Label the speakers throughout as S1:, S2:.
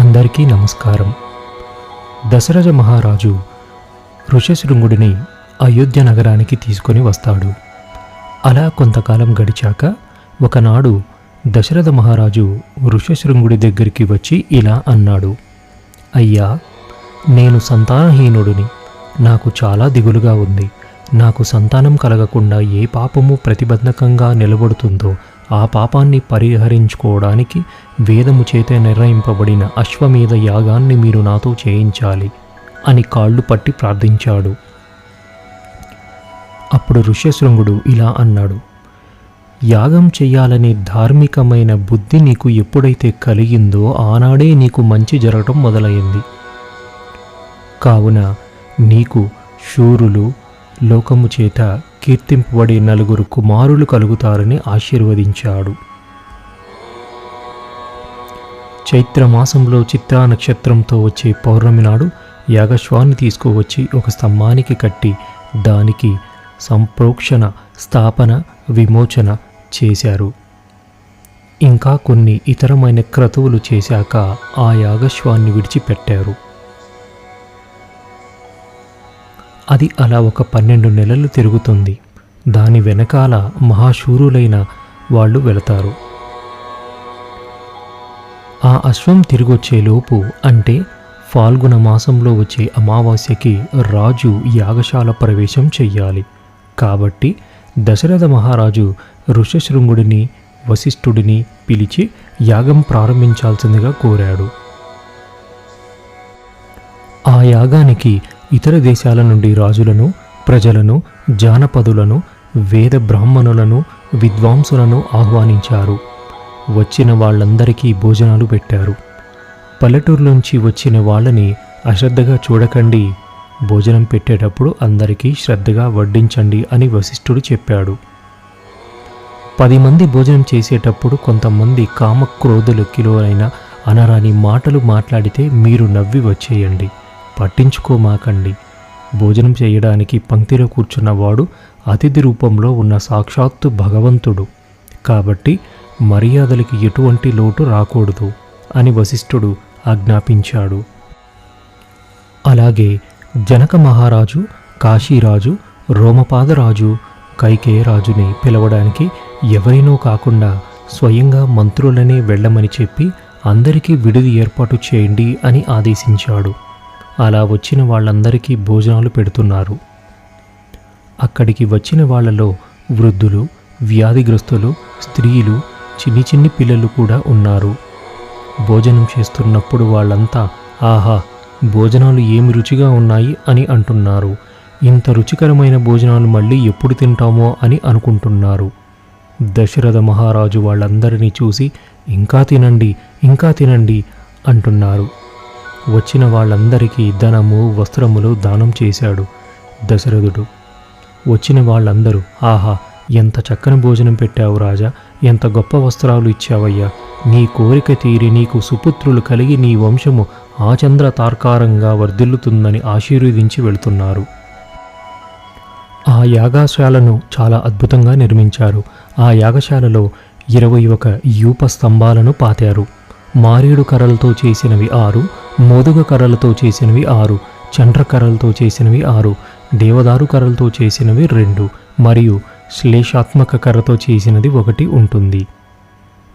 S1: అందరికీ నమస్కారం. దశరథ మహారాజు ఋషశృంగుడిని అయోధ్య నగరానికి తీసుకొని వస్తాడు. అలా కొంతకాలం గడిచాక ఒకనాడు దశరథ మహారాజు ఋషశృంగుడి దగ్గరికి వచ్చి ఇలా అన్నాడు: అయ్యా, నేను సంతానహీనుడిని. నాకు చాలా దిగులుగా ఉంది. నాకు సంతానం కలగకుండా ఏ పాపము ప్రతిబంధకంగా నిలబడుతుందో ఆ పాపాన్ని పరిహరించుకోవడానికి వేదము చేత నిర్ణయింపబడిన అశ్వమేధ యాగాన్ని మీరు నాతో చేయించాలి అని కాళ్ళు పట్టి ప్రార్థించాడు. అప్పుడు ఋష్యశృంగుడు ఇలా అన్నాడు: యాగం చెయ్యాలనే ధార్మికమైన బుద్ధి నీకు ఎప్పుడైతే కలిగిందో ఆనాడే నీకు మంచి జరగటం మొదలైంది. కావున నీకు శూరులు, లోకము చేత కీర్తింపబడే 9 కుమారులు కలుగుతారని ఆశీర్వదించాడు. చైత్రమాసంలో చిత్రా నక్షత్రంతో వచ్చే పౌర్ణమి నాడు యాగశ్వాన్ని తీసుకువచ్చి ఒక స్తంభానికి కట్టి దానికి సంప్రోక్షణ, స్థాపన, విమోచన చేశారు. ఇంకా కొన్ని ఇతరమైన క్రతువులు చేశాక ఆ యాగశ్వాన్ని విడిచిపెట్టారు. అది అలా ఒక 12 నెలలు తిరుగుతుంది. దాని వెనకాల మహాశూరులైన వాళ్ళు వెళతారు. ఆ అశ్వం తిరిగొచ్చేలోపు, అంటే ఫాల్గుణ మాసంలో వచ్చే అమావాస్యకి రాజు యాగశాల ప్రవేశం చెయ్యాలి. కాబట్టి దశరథ మహారాజు ఋషశృంగుడిని, వశిష్ఠుడిని పిలిచి యాగం ప్రారంభించాల్సిందిగా కోరాడు. ఆ యాగానికి ఇతర దేశాల నుండి రాజులను, ప్రజలను, జానపదులను, వేద బ్రాహ్మణులను, విద్వాంసులను ఆహ్వానించారు. వచ్చిన వాళ్ళందరికీ భోజనాలు పెట్టారు. పల్లెటూరు నుంచి వచ్చిన వాళ్ళని అశ్రద్ధగా చూడకండి, భోజనం పెట్టేటప్పుడు అందరికీ శ్రద్ధగా వడ్డించండి అని వశిష్ఠుడు చెప్పాడు. 10 మంది భోజనం చేసేటప్పుడు కొంతమంది కామక్రోధులు కిలోలైన అనరాని మాటలు మాట్లాడితే మీరు నవ్వి వచ్చేయండి, పట్టించుకోమాకండి. భోజనం చేయడానికి పంక్తిలో కూర్చున్నవాడు అతిథి రూపంలో ఉన్న సాక్షాత్తు భగవంతుడు. కాబట్టి మర్యాదలకి ఎటువంటి లోటు రాకూడదు అని వశిష్ఠుడు ఆజ్ఞాపించాడు. అలాగే జనక మహారాజు, కాశీరాజు, రోమపాదరాజు, కైకేయరాజుని పిలవడానికి ఎవరినో కాకుండా స్వయంగా మంత్రులనే వెళ్ళమని చెప్పి అందరికీ విడిది ఏర్పాటు చేయండి అని ఆదేశించాడు. అలా వచ్చిన వాళ్ళందరికీ భోజనాలు పెడుతున్నారు. అక్కడికి వచ్చిన వాళ్ళలో వృద్ధులు, వ్యాధిగ్రస్తులు, స్త్రీలు, చిన్ని పిల్లలు కూడా ఉన్నారు. భోజనం చేస్తున్నప్పుడు వాళ్ళంతా ఆహా, భోజనాలు ఏమి రుచిగా ఉన్నాయి అని అంటున్నారు. ఇంత రుచికరమైన భోజనాలు మళ్ళీ ఎప్పుడు తింటామో అని అనుకుంటున్నారు. దశరథ మహారాజు వాళ్ళందరినీ చూసి ఇంకా తినండి, ఇంకా తినండి అంటున్నారు. వచ్చిన వాళ్ళందరికీ ధనము, వస్త్రములు దానం చేశాడు దశరథుడు. వచ్చిన వాళ్ళందరూ ఆహా, ఎంత చక్కని భోజనం పెట్టావు రాజా, ఎంత గొప్ప వస్త్రాలు ఇచ్చావయ్యా, నీ కోరిక తీరి నీకు సుపుత్రులు కలిగి నీ వంశము ఆచంద్ర తార్కారంగా వర్ధిల్లుతుందని ఆశీర్వదించి వెళుతున్నారు. ఆ యాగశాలను చాలా అద్భుతంగా నిర్మించారు. ఆ యాగశాలలో 21 యూప స్తంభాలను పాతారు. మారేడు కర్రలతో చేసినవి 6, మోదుగ కర్రలతో చేసినవి 6, చండ్ర కర్రలతో చేసినవి 6, దేవదారు కర్రలతో చేసినవి 2 మరియు శ్లేషాత్మక కర్రతో చేసినది 1 ఉంటుంది.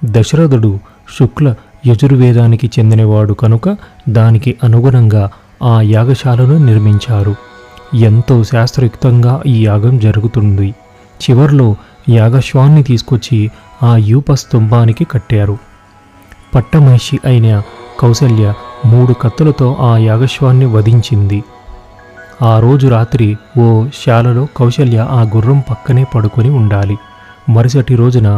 S1: దశరథుడు శుక్ల యజుర్వేదానికి చెందినవాడు కనుక దానికి అనుగుణంగా ఆ యాగశాలను నిర్మించారు. ఎంతో శాస్త్రయుక్తంగా ఈ యాగం జరుగుతుంది. చివర్లో యాగశ్వాన్ని తీసుకొచ్చి ఆ యూప స్తంభానికి కట్టారు. పట్టమహిషి అయిన కౌసల్య 3 కత్తులతో ఆ యాగశ్వాన్ని వధించింది. ఆ రోజు రాత్రి ఓ శాలలో కౌసల్య ఆ గుర్రం పక్కనే పడుకొని ఉండాలి. మరుసటి రోజున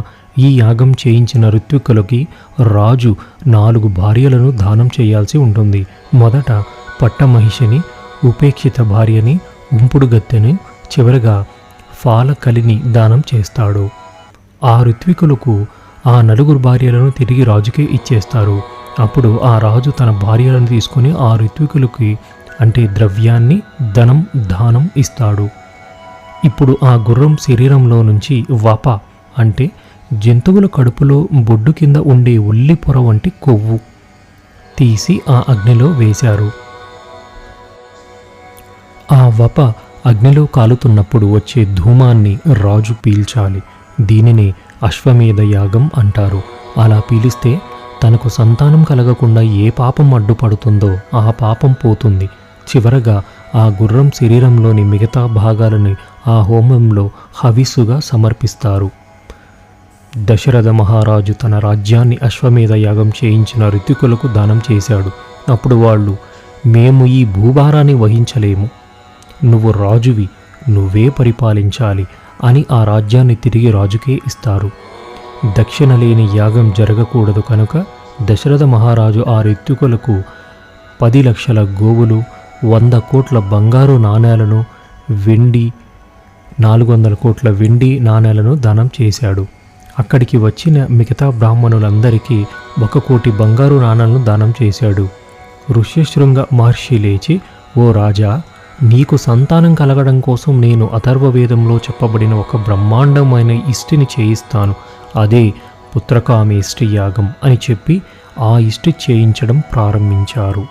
S1: ఈ యాగం చేయించిన ఋత్విక్కులకి రాజు 4 భార్యలను దానం చేయాల్సి ఉంటుంది. మొదట పట్టమహిషిని, ఉపేక్షిత భార్యని, ఉంపుడు గత్తెని, చివరగా ఫాలకలిని దానం చేస్తాడు. ఆ ఋత్వికులకు ఆ 4 భార్యలను తిరిగి రాజుకే ఇచ్చేస్తారు. అప్పుడు ఆ రాజు తన భార్యలను తీసుకుని ఆ ఋత్వికులకి, అంటే ద్రవ్యాన్ని, ధనం, దానం ఇస్తాడు. ఇప్పుడు ఆ గుర్రం శరీరంలో నుంచి వప, అంటే జంతువుల కడుపులో బొడ్డు కింద ఉండే ఉల్లి పొర వంటి కొవ్వు తీసి ఆ అగ్నిలో వేశారు. ఆ వప అగ్నిలో కాలుతున్నప్పుడు వచ్చే ధూమాన్ని రాజు పీల్చాలి. దీనినే అశ్వమేధ యాగం అంటారు. అలా పీలిస్తే తనకు సంతానం కలగకుండా ఏ పాపం అడ్డుపడుతుందో ఆ పాపం పోతుంది. చివరగా ఆ గుర్రం శరీరంలోని మిగతా భాగాలని ఆ హోమంలో హవిస్సుగా సమర్పిస్తారు. దశరథ మహారాజు తన రాజ్యాన్ని అశ్వమేధ యాగం చేయించిన ఋత్వికులకు దానం చేశాడు. అప్పుడు వాళ్ళు, మేము ఈ భూభారాన్ని వహించలేము, నువ్వు రాజువి, నువ్వే పరిపాలించాలి అని ఆ రాజ్యాన్ని తిరిగి రాజుకే ఇస్తారు. దక్షిణ లేని యాగం జరగకూడదు కనుక దశరథ మహారాజు ఆ ఋత్వికులకు 10 లక్షల గోవులు, 100 కోట్ల బంగారు నాణేలను, 400 కోట్ల వెండి నాణేలను దానం చేశాడు. అక్కడికి వచ్చిన మిగతా బ్రాహ్మణులందరికీ 1 కోటి బంగారు నాణాలను దానం చేశాడు. ఋష్యశృంగ మహర్షి లేచి, ఓ రాజా, నీకు సంతానం కలగడం కోసం నేను అథర్వవేదంలో చెప్పబడిన ఒక బ్రహ్మాండమైన ఇష్టిని చేయిస్తాను, అదే పుత్రకామేష్టి యాగం అని చెప్పి ఆ ఇష్టి చేయించడం ప్రారంభించారు.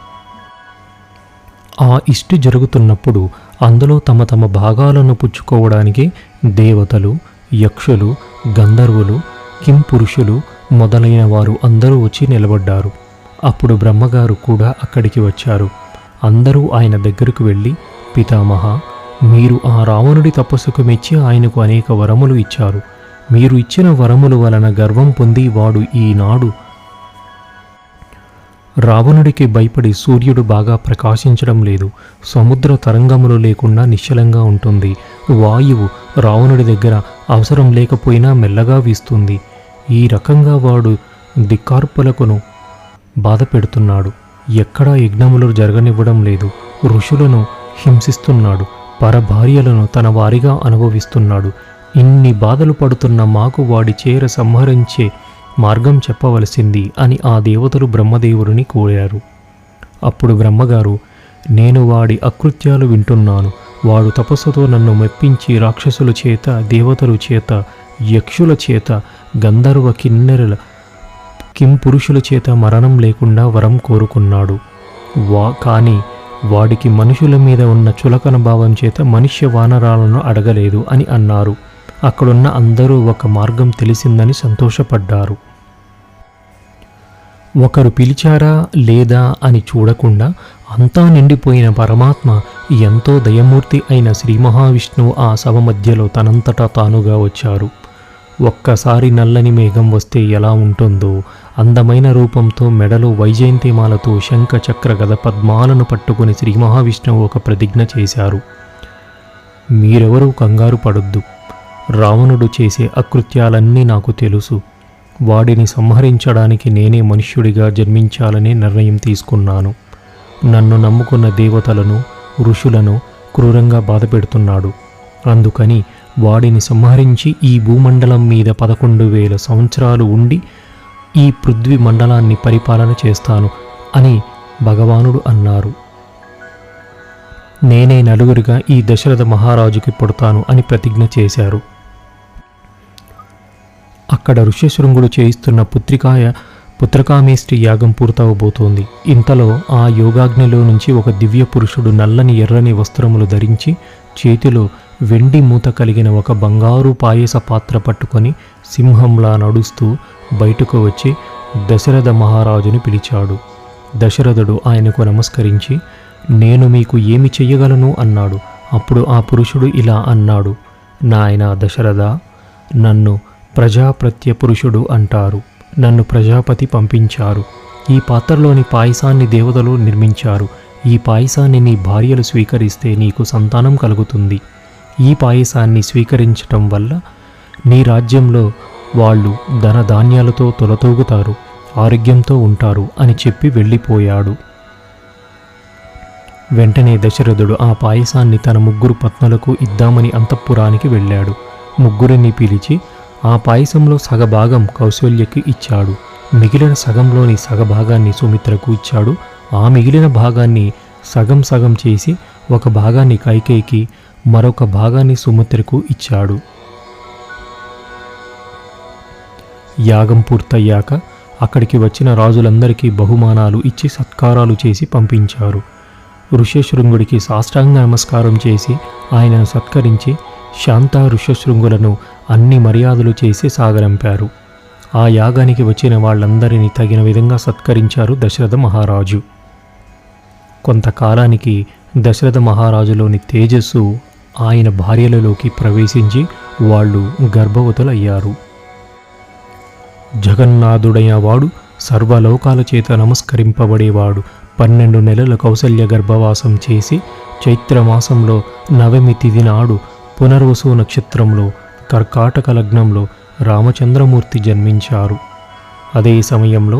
S1: ఆ ఇష్టి జరుగుతున్నప్పుడు అందులో తమ తమ భాగాలను పుచ్చుకోవడానికి దేవతలు, యక్షులు, గంధర్వులు, కింపురుషులు మొదలైన వారు అందరూ వచ్చి నిలబడ్డారు. అప్పుడు బ్రహ్మగారు కూడా అక్కడికి వచ్చారు. అందరూ ఆయన దగ్గరకు వెళ్ళి, పితామహ, మీరు ఆ రావణుడి తపస్సుకు మెచ్చి ఆయనకు అనేక వరములు ఇచ్చారు. మీరు ఇచ్చిన వరముల వలన గర్వం పొంది వాడు ఈనాడు రావణుడికి భయపడి సూర్యుడు బాగా ప్రకాశించడం లేదు. సముద్ర తరంగములు లేకుండా నిశ్చలంగా ఉంటుంది. వాయువు రావణుడి దగ్గర అవసరం లేకపోయినా మెల్లగా వీస్తుంది. ఈ రకంగా వాడు దిక్కార్పులకును బాధ పెడుతున్నాడు. ఎక్కడా యజ్ఞములు జరగనివ్వడం లేదు. ఋషులను హింసిస్తున్నాడు. పరభార్యలను తన వారిగా అనుభవిస్తున్నాడు. ఇన్ని బాధలు పడుతున్న మాకు వాడి చేర సంహరించే మార్గం చెప్పవలసింది అని ఆ దేవతలు బ్రహ్మదేవుడిని కోరారు. అప్పుడు బ్రహ్మగారు, నేను వాడి అకృత్యాలు వింటున్నాను. వాడు తపస్సుతో నన్ను మెప్పించి రాక్షసుల చేత, దేవతల చేత, యక్షుల చేత, గంధర్వ కిన్నెరల కింపురుషుల చేత మరణం లేకుండా వరం కోరుకున్నాడు. కానీ వాడికి మనుషుల మీద ఉన్న చులకన భావం చేత మనుష్య వానరాలను అడగలేదు అని అన్నారు. అక్కడున్న అందరూ ఒక మార్గం తెలిసిందని సంతోషపడ్డారు. ఒకరు పిలిచారా లేదా అని చూడకుండా అంతా నిండిపోయిన పరమాత్మ, ఎంతో దయమూర్తి అయిన శ్రీ మహావిష్ణువు ఆ సభ మధ్యలో తనంతటా తానుగా వచ్చారు. ఒక్కసారి నల్లని మేఘం వస్తే ఎలా ఉంటుందో అందమైన రూపంతో మెడలో వైజయంతిమాలతో శంఖ చక్ర గద పద్మాలను పట్టుకుని శ్రీ మహావిష్ణువు ఒక ప్రతిజ్ఞ చేశారు. మీరెవరూ కంగారు పడొద్దు. రావణుడు చేసే అకృత్యాలన్నీ నాకు తెలుసు. వాడిని సంహరించడానికి నేనే మనుష్యుడిగా జన్మించాలనే నిర్ణయం తీసుకున్నాను. నన్ను నమ్ముకున్న దేవతలను, ఋషులను క్రూరంగా బాధపెడుతున్నాడు. అందుకని వాడిని సంహరించి ఈ భూమండలం మీద 11,000 సంవత్సరాలు ఉండి ఈ పృథ్వీ మండలాన్ని పరిపాలన చేస్తాను అని భగవానుడు అన్నారు. నేనే నలుగురిగా ఈ దశరథ మహారాజుకి పుడతాను అని ప్రతిజ్ఞ చేశారు. అక్కడ ఋష్యశృంగుడు చేయిస్తున్న పుత్రకామేష్టి యాగం పూర్తవబోతోంది. ఇంతలో ఆ యోగాగ్నిలో నుంచి ఒక దివ్య పురుషుడు నల్లని ఎర్రని వస్త్రములు ధరించి చేతిలో వెండి మూత కలిగిన ఒక బంగారు పాయస పాత్ర పట్టుకొని సింహంలా నడుస్తూ బయటకు వచ్చి దశరథ మహారాజుని పిలిచాడు. దశరథుడు ఆయనకు నమస్కరించి, నేను మీకు ఏమి చెయ్యగలను అన్నాడు. అప్పుడు ఆ పురుషుడు ఇలా అన్నాడు, నాయనా దశరథ, నన్ను ప్రజాప్రత్య పురుషుడు అంటారు. నన్ను ప్రజాపతి పంపించారు. ఈ పాత్రలోని పాయసాన్ని దేవతలు నిర్మించారు. ఈ పాయసాన్ని నీ భార్యలు స్వీకరిస్తే నీకు సంతానం కలుగుతుంది. ఈ పాయసాన్ని స్వీకరించటం వల్ల నీ రాజ్యంలో వాళ్ళు ధనధాన్యాలతో తొలతూగుతారు, ఆరోగ్యంతో ఉంటారు అని చెప్పి వెళ్ళిపోయాడు. వెంటనే దశరథుడు ఆ పాయసాన్ని తన 3 పత్నులకు ఇద్దామని అంతఃపురానికి వెళ్ళాడు. ముగ్గురిని పిలిచి ఆ పాయసంలో సగభాగం కౌశల్యకి ఇచ్చాడు. మిగిలిన సగంలోని సగభాగాన్ని సుమిత్రకు ఇచ్చాడు. ఆ మిగిలిన భాగాన్ని సగం సగం చేసి ఒక భాగాన్ని కైకేయికి, మరొక భాగాన్ని సుమిత్రకు ఇచ్చాడు. యాగం పూర్తయ్యాక అక్కడికి వచ్చిన రాజులందరికీ బహుమానాలు ఇచ్చి సత్కారాలు చేసి పంపించారు. ఋష్యశృంగుడికి సాష్టాంగ నమస్కారం చేసి ఆయనను సత్కరించి శాంత ఋష్యశృంగులను అన్ని మర్యాదలు చేసి సాగరంపారు. ఆ యాగానికి వచ్చిన వాళ్ళందరినీ తగిన విధంగా సత్కరించారు దశరథ మహారాజు. కొంతకాలానికి దశరథ మహారాజులోని తేజస్సు ఆయన భార్యలలోకి ప్రవేశించి వాళ్ళు గర్భవతులయ్యారు. జగన్నాథుడైన వాడు సర్వలోకాల చేత నమస్కరింపబడేవాడు 12 నెలల కౌసల్య గర్భవాసం చేసి చైత్రమాసంలో నవమి తిథి నాడు పునర్వసు నక్షత్రంలో కర్కాటక లగ్నంలో రామచంద్రమూర్తి జన్మించారు. అదే సమయంలో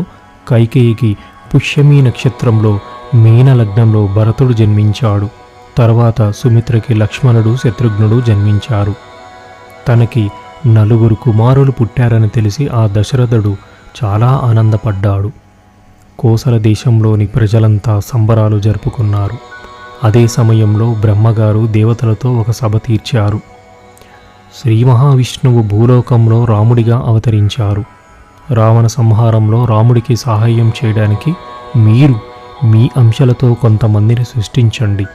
S1: కైకేయికి పుష్యమీ నక్షత్రంలో మీన లగ్నంలో భరతుడు జన్మించాడు. తర్వాత సుమిత్రకి లక్ష్మణుడు శత్రుఘ్నుడు జన్మించారు. తనకి 4 కుమారులు పుట్టారని తెలిసి ఆ దశరథుడు చాలా ఆనందపడ్డాడు. కోసల దేశంలోని ప్రజలంతా సంబరాలు జరుపుకున్నారు. అదే సమయంలో బ్రహ్మగారు దేవతలతో ఒక సభ తీర్చారు. శ్రీ మహావిష్ణువు భూలోకంలో రాముడిగా అవతరించారు. రావణ సంహారంలో రాముడికి సహాయం చేయడానికి మీరు మీ అంశలతో కొంతమందిని సృష్టించండి.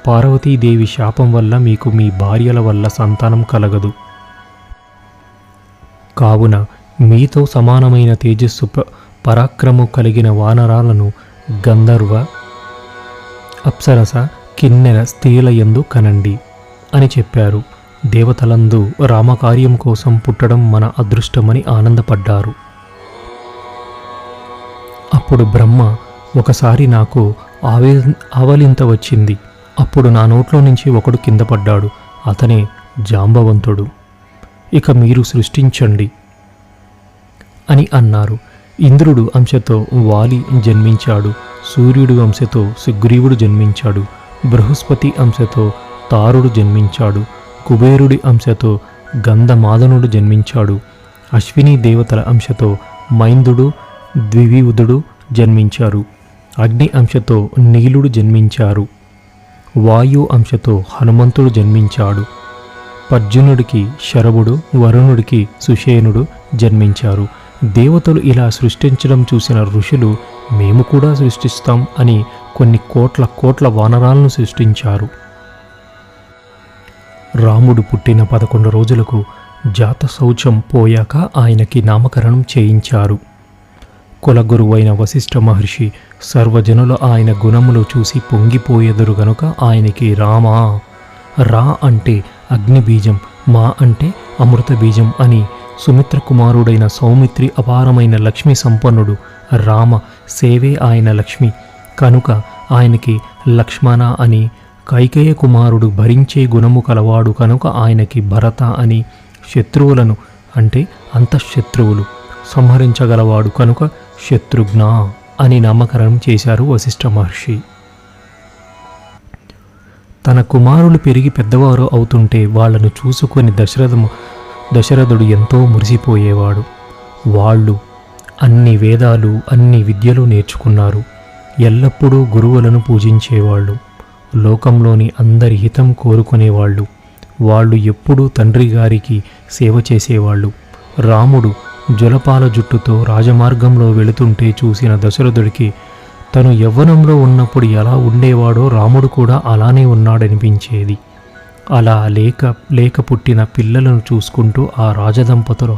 S1: పార్వతీదేవి శాపం వల్ల మీకు మీ భార్యల వల్ల సంతానం కలగదు. కావున మీతో సమానమైన తేజస్సు పరాక్రము కలిగిన వానరాలను గంధర్వ, అప్సరస, కిన్నెర స్త్రీల యందు కనండి అని చెప్పారు. దేవతలందు రామకార్యం కోసం పుట్టడం మన అదృష్టమని ఆనందపడ్డారు. అప్పుడు బ్రహ్మ ఒకసారి నాకు ఆవలింత వచ్చింది. అప్పుడు నా నోట్లో నుంచి ఒకడు కింద పడ్డాడు. అతనే జాంబవంతుడు. ఇక మీరు సృష్టించండి అని అన్నారు. ఇంద్రుడు అంశతో వాలి జన్మించాడు. సూర్యుడు అంశతో సుగ్రీవుడు జన్మించాడు. బృహస్పతి అంశతో తారుడు జన్మించాడు. కుబేరుడి అంశతో గంధమాదనుడు జన్మించాడు. అశ్విని దేవతల అంశతో మైందుడు, ద్వివిధుడు జన్మించారు. అగ్ని అంశతో నీలుడు జన్మించారు. వాయు అంశతో హనుమంతుడు జన్మించాడు. పర్జునుడికి శరభుడు, వరుణుడికి సుషేనుడు జన్మించారు. దేవతలు ఇలా సృష్టించడం చూసిన ఋషులు మేము కూడా సృష్టిస్తాం అని కొన్ని కోట్ల వానరాలను సృష్టించారు. రాముడు పుట్టిన 11 రోజులకు జాత శౌచం పోయాక ఆయనకి నామకరణం చేయించారు. కులగురువైన వశిష్ఠ మహర్షి సర్వజనులు ఆయన గుణములు చూసి పొంగిపోయేదురు గనుక ఆయనకి రామా, రా అంటే అగ్నిబీజం, మా అంటే అమృత బీజం అని, సుమిత్ర కుమారుడైన సౌమిత్రి అపారమైన లక్ష్మీ సంపన్నుడు, రామ సేవే ఆయన లక్ష్మి కనుక ఆయనకి లక్ష్మణ అని, కైకేయ కుమారుడు భరించే గుణము కలవాడు కనుక ఆయనకి భరత అని, శత్రువులను అంటే అంతఃశత్రువులు సంహరించగలవాడు కనుక శత్రుఘ్న అని నామకరణం చేశారు వశిష్ఠ మహర్షి. తన కుమారులు పెరిగి పెద్దవారు అవుతుంటే వాళ్లను చూసుకొని దశరథుడు ఎంతో మురిసిపోయేవాడు. వాళ్ళు అన్ని వేదాలు, అన్ని విద్యలు నేర్చుకున్నారు. ఎల్లప్పుడూ గురువులను పూజించేవాళ్ళు. లోకంలోని అందరి హితం కోరుకునేవాళ్ళు. వాళ్ళు ఎప్పుడూ తండ్రి గారికి సేవ చేసేవాళ్ళు. రాముడు జలపాల జుట్టుతో రాజమార్గంలో వెళుతుంటే చూసిన దశరథుడికి తను యవ్వనంలో ఉన్నప్పుడు ఎలా ఉండేవాడో రాముడు కూడా అలానే ఉన్నాడనిపించేది. అలా లేక పుట్టిన పిల్లలను చూసుకుంటూ ఆ రాజదంపతులు